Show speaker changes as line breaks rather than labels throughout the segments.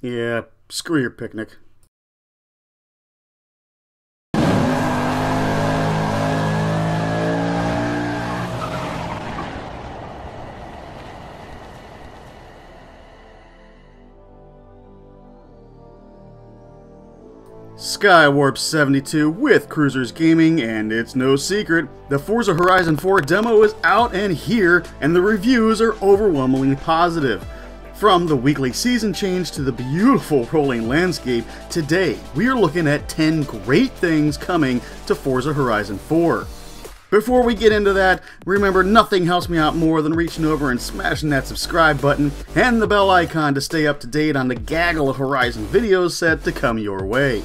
Yeah, screw your picnic. Skywarp 72 with Cruisers Gaming, and it's no secret, the Forza Horizon 4 demo is out and here, and the reviews are overwhelmingly positive. From the weekly season change to the beautiful rolling landscape, today we are looking at 10 great things coming to Forza Horizon 4. Before we get into that, remember nothing helps me out more than reaching over and smashing that subscribe button and the bell icon to stay up to date on the gaggle of Horizon videos set to come your way.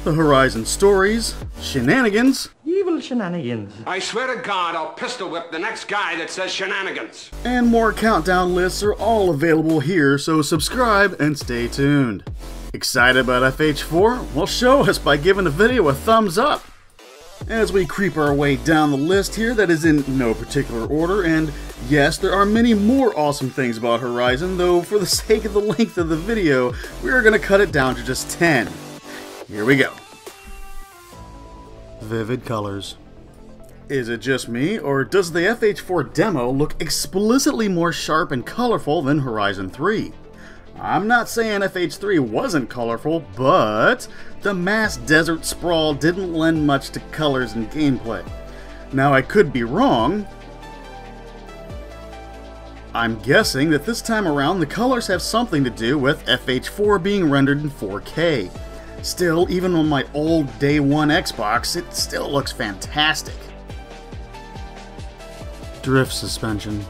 The Horizon stories, shenanigans,
evil shenanigans.
I swear to God, I'll pistol whip the next guy that says shenanigans.
and more countdown lists are all available here, so subscribe and stay tuned. Excited about FH4? Well, show us by giving the video a thumbs up. As we creep our way down the list here, that is in no particular order, and yes, there are many more awesome things about Horizon, though for the sake of the length of the video, we are going to cut it down to just 10. Here we go. Vivid colors. Is it just me, or does the FH4 demo look explicitly more sharp and colorful than Horizon 3? I'm not saying FH3 wasn't colorful, but the mass desert sprawl didn't lend much to colors and gameplay. Now, I could be wrong. I'm guessing that this time around the colors have something to do with FH4 being rendered in 4K. Still, even on my old Day 1 Xbox, it still looks fantastic. Drift suspension.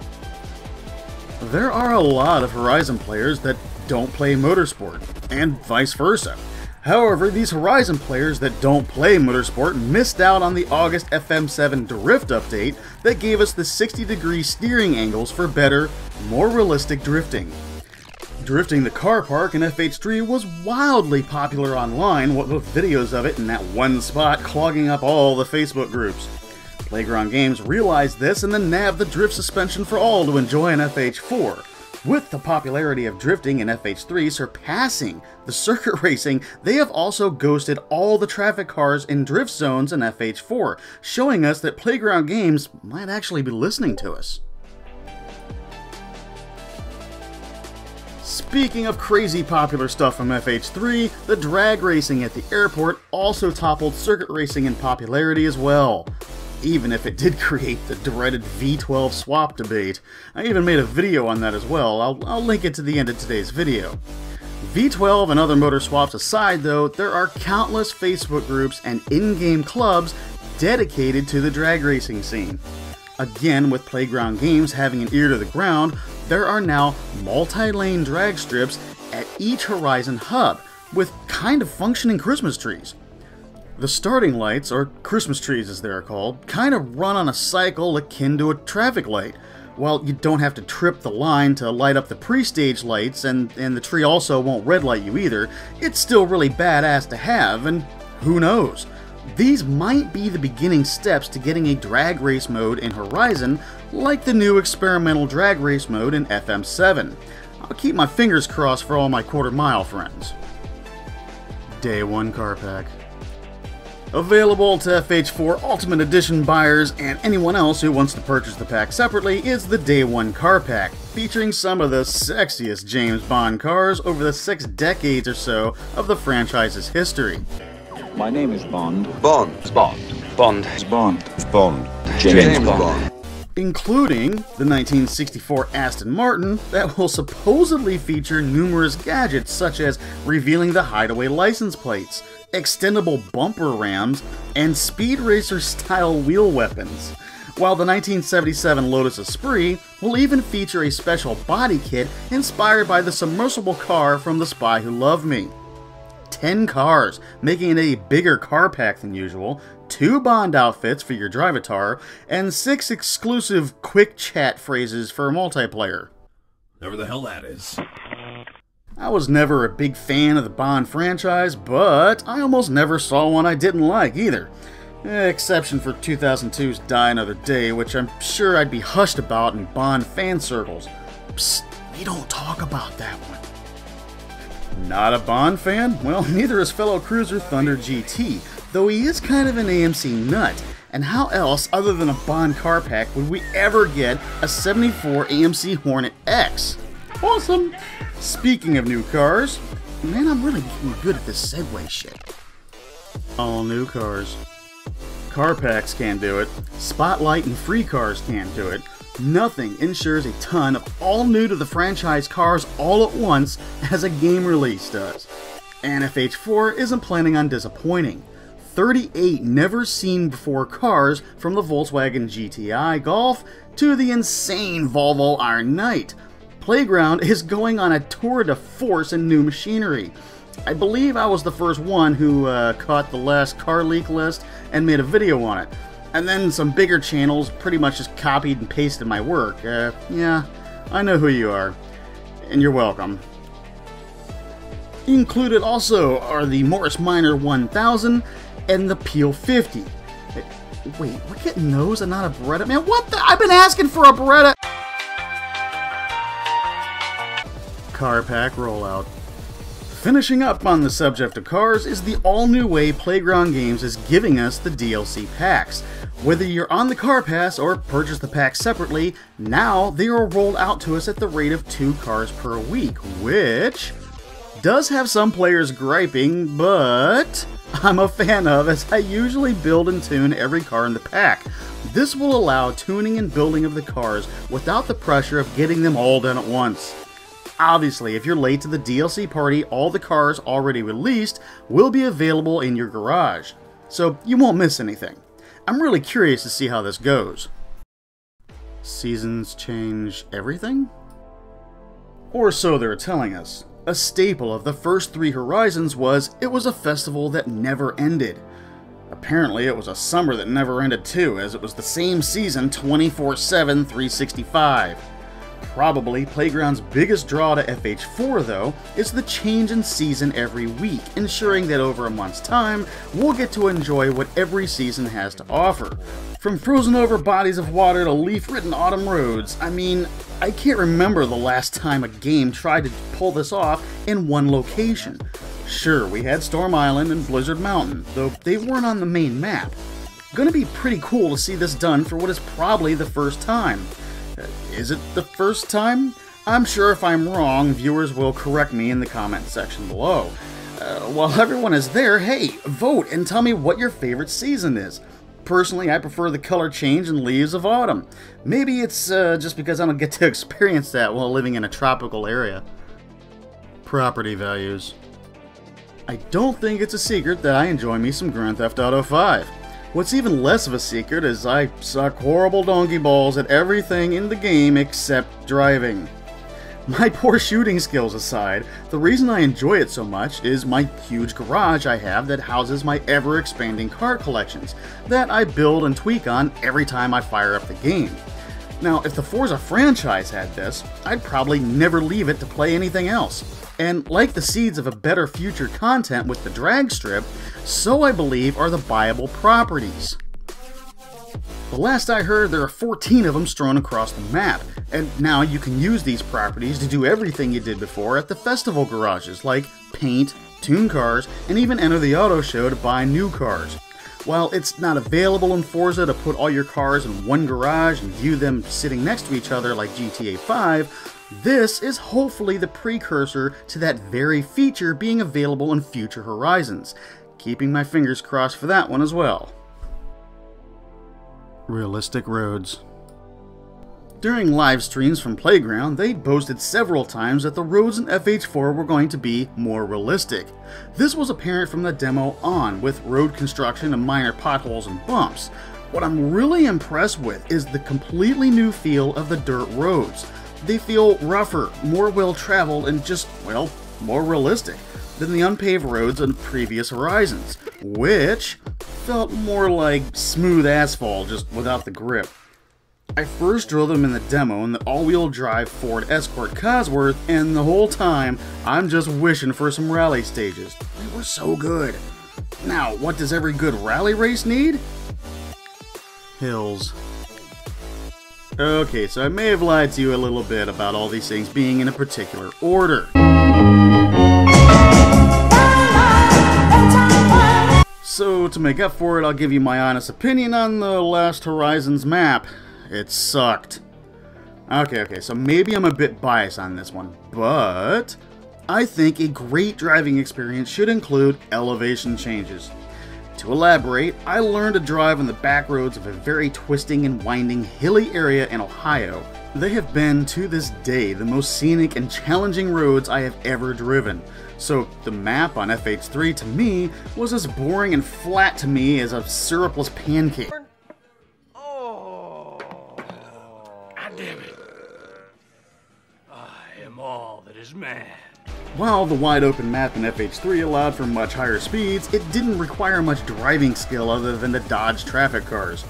There are a lot of Horizon players that don't play motorsport, and vice versa. However, these Horizon players that don't play motorsport missed out on the August FM7 Drift update that gave us the 60-degree steering angles for better, more realistic drifting. Drifting the car park in FH3 was wildly popular online, with videos of it in that one spot clogging up all the Facebook groups. Playground Games realized this and then nabbed the drift suspension for all to enjoy in FH4. With the popularity of drifting in FH3 surpassing the circuit racing, they have also ghosted all the traffic cars in drift zones in FH4, showing us that Playground Games might actually be listening to us. Speaking of crazy popular stuff from FH3, the drag racing at the airport also toppled circuit racing in popularity as well. Even if it did create the dreaded V12 swap debate. I even made a video on that as well. I'll link it to the end of today's video. V12 and other motor swaps aside though, there are countless Facebook groups and in-game clubs dedicated to the drag racing scene. Again, with Playground Games having an ear to the ground, there are now multi-lane drag strips at each Horizon hub, with kind of functioning Christmas trees. The starting lights, or Christmas trees as they are called, kind of run on a cycle akin to a traffic light. While you don't have to trip the line to light up the pre-stage lights, and the tree also won't red light you either, it's still really badass to have, and who knows? These might be the beginning steps to getting a drag race mode in Horizon, like the new experimental drag race mode in FM7. I'll keep my fingers crossed for all my quarter-mile friends. Day 1 car pack. Available to FH4 Ultimate Edition buyers and anyone else who wants to purchase the pack separately is the Day 1 car pack, featuring some of the sexiest James Bond cars over the 6 decades or so of the franchise's history.
My name is Bond.
Bond.
Bond.
Bond.
Bond.
Bond.
James
Bond.
Including the 1964 Aston Martin that will supposedly feature numerous gadgets such as revealing the hideaway license plates, extendable bumper rams, and Speed Racer-style wheel weapons. While the 1977 Lotus Esprit will even feature a special body kit inspired by the submersible car from The Spy Who Loved Me. 10 cars, making it a bigger car pack than usual, 2 Bond outfits for your Drivatar, and 6 exclusive quick chat phrases for multiplayer.
Whatever the hell that is.
I was never a big fan of the Bond franchise, but I almost never saw one I didn't like either. Exception for 2002's Die Another Day, which I'm sure I'd be hushed about in Bond fan circles. Psst, we don't talk about that one. Not a Bond fan? Well, neither is fellow cruiser Thunder GT, though he is kind of an AMC nut. And how else, other than a Bond car pack, would we ever get a 74 AMC Hornet X? Awesome! Speaking of new cars, man, I'm really getting good at this Segway shit. All new cars. Car packs can't do it. Spotlight and free cars can't do it. Nothing ensures a ton of all new to the franchise cars all at once as a game release does. And FH4 isn't planning on disappointing. 38 never seen before cars, from the Volkswagen GTI Golf to the insane Volvo Iron Knight. Playground is going on a tour de force in new machinery. I believe I was the first one who caught the last car leak list and made a video on it. And then some bigger channels pretty much just copied and pasted my work. Yeah, I know who you are. And you're welcome. Included also are the Morris Minor 1000 and the Peel 50. Wait, we're getting those and not a Beretta? Man, what the? I've been asking for a Beretta! Car pack rollout. Finishing up on the subject of cars is the all-new way Playground Games is giving us the DLC packs. Whether you're on the car pass or purchase the packs separately, now they are rolled out to us at the rate of 2 cars per week, which does have some players griping, but I'm a fan of, as I usually build and tune every car in the pack. This will allow tuning and building of the cars without the pressure of getting them all done at once. Obviously, if you're late to the DLC party, all the cars already released will be available in your garage, so you won't miss anything. I'm really curious to see how this goes. Seasons change everything? Or so they're telling us. A staple of the first 3 Horizons was it was a festival that never ended. Apparently it was a summer that never ended too, as it was the same season 24/7, 365. Probably Playground's biggest draw to FH4, though, is the change in season every week, ensuring that over a month's time, we'll get to enjoy what every season has to offer. From frozen over bodies of water to leaf-ridden autumn roads, I mean, I can't remember the last time a game tried to pull this off in one location. Sure, we had Storm Island and Blizzard Mountain, though they weren't on the main map. Gonna be pretty cool to see this done for what is probably the first time. Is it the first time? I'm sure if I'm wrong, viewers will correct me in the comment section below. While everyone is there, hey, vote and tell me what your favorite season is. Personally, I prefer the color change in Leaves of Autumn. Maybe it's just because I don't get to experience that while living in a tropical area. Property values. I don't think it's a secret that I enjoy me some Grand Theft Auto 5. What's even less of a secret is I suck horrible donkey balls at everything in the game except driving. My poor shooting skills aside, the reason I enjoy it so much is my huge garage I have that houses my ever-expanding car collections that I build and tweak on every time I fire up the game. Now, if the Forza franchise had this, I'd probably never leave it to play anything else. And like the seeds of a better future content with the drag strip, so I believe are the buyable properties. The last I heard, there are 14 of them strewn across the map, and now you can use these properties to do everything you did before at the festival garages, like paint, tune cars, and even enter the auto show to buy new cars. While it's not available in Forza to put all your cars in one garage and view them sitting next to each other like GTA 5, this is hopefully the precursor to that very feature being available in future Horizons. Keeping my fingers crossed for that one as well. Realistic roads. During live streams from Playground, they boasted several times that the roads in FH4 were going to be more realistic. This was apparent from the demo on, with road construction and minor potholes and bumps. What I'm really impressed with is the completely new feel of the dirt roads. They feel rougher, more well-traveled, and just, well, more realistic than the unpaved roads on previous Horizons, which felt more like smooth asphalt, just without the grip. I first drove them in the demo in the all-wheel drive Ford Escort Cosworth, and the whole time, I'm just wishing for some rally stages. They were so good. Now, what does every good rally race need? Hills. Okay, so I may have lied to you a little bit about all these things being in a particular order. So to make up for it, I'll give you my honest opinion on the Last Horizons map. It sucked. Okay, so maybe I'm a bit biased on this one, but I think a great driving experience should include elevation changes. To elaborate, I learned to drive on the back roads of a very twisting and winding hilly area in Ohio. They have been, to this day, the most scenic and challenging roads I have ever driven. So the map on FH3 to me was as boring and flat to me as a syrupless pancake.
Oh, God damn it. I am all that is man.
While the wide open map in FH3 allowed for much higher speeds, it didn't require much driving skill other than to dodge traffic cars.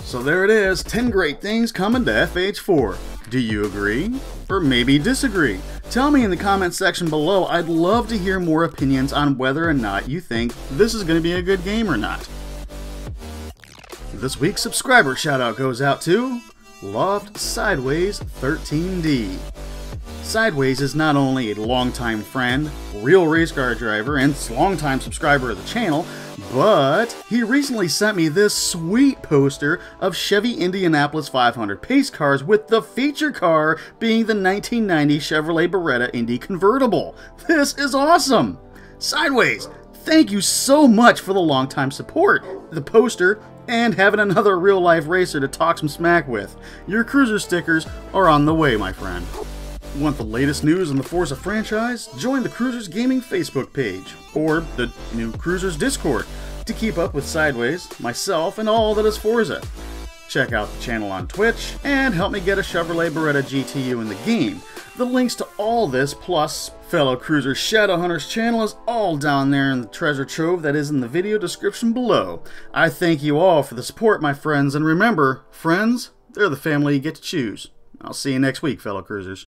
So there it is, 10 great things coming to FH4. Do you agree? Or maybe disagree? Tell me in the comment section below. I'd love to hear more opinions on whether or not you think this is going to be a good game or not. This week's subscriber shoutout goes out to Loft Sideways 13D. Sideways is not only a longtime friend, real race car driver, and longtime subscriber of the channel, but he recently sent me this sweet poster of Chevy Indianapolis 500 pace cars, with the feature car being the 1990 Chevrolet Beretta Indy convertible. This is awesome! Sideways, thank you so much for the longtime support, the poster, and having another real-life racer to talk some smack with. Your cruiser stickers are on the way, my friend. Want the latest news on the Forza franchise? Join the Cruisers Gaming Facebook page, or the new Cruisers Discord, to keep up with Sideways, myself, and all that is Forza. Check out the channel on Twitch, and help me get a Chevrolet Beretta GTU in the game. The links to all this, plus fellow Cruiser Shadowhunter's channel, is all down there in the treasure trove that is in the video description below. I thank you all for the support, my friends, and remember, friends, they're the family you get to choose. I'll see you next week, fellow Cruisers.